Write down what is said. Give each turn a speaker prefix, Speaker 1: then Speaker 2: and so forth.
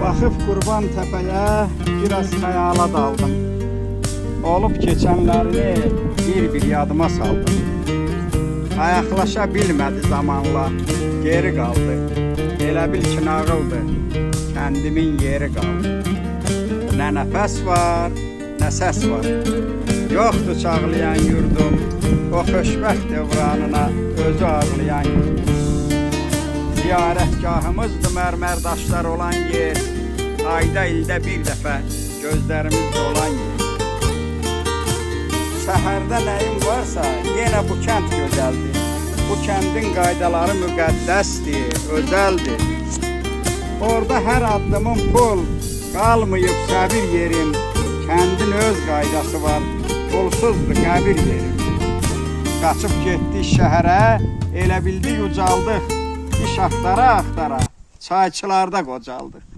Speaker 1: Baxıb Qurban Təpəyə biraz xəyala daldım. Olub keçənlərini bir yadıma saldım. Ayaqlaşa bilmədi zamanla, geri qaldı. Elə bil ki, nağıldı, kəndimin yeri qaldı. Nə nəfəs var, nə səs var. Yoxdur çağlayan yurdum, o xoşbəxt dövranına özü ağlayan yurdum. Ziyarətgahımızdır mərmər daşlar olan yer, ayda ildə bir dəfə gözlərimizdə olan yer. Səhərdə nəyim varsa, yenə bu kənd gözəldir. Bu kəndin qaydaları müqəddəsdir, özəldir. Orada hər addımın pul, qalmayıb səbir yerim. Kəndin öz qaydası var, pulsuzdur qəbir yerim. Qaçıb getdik şəhərə, elə bildik ucaldıq. İş axtara-axtara, çayçılarda qocaldıq.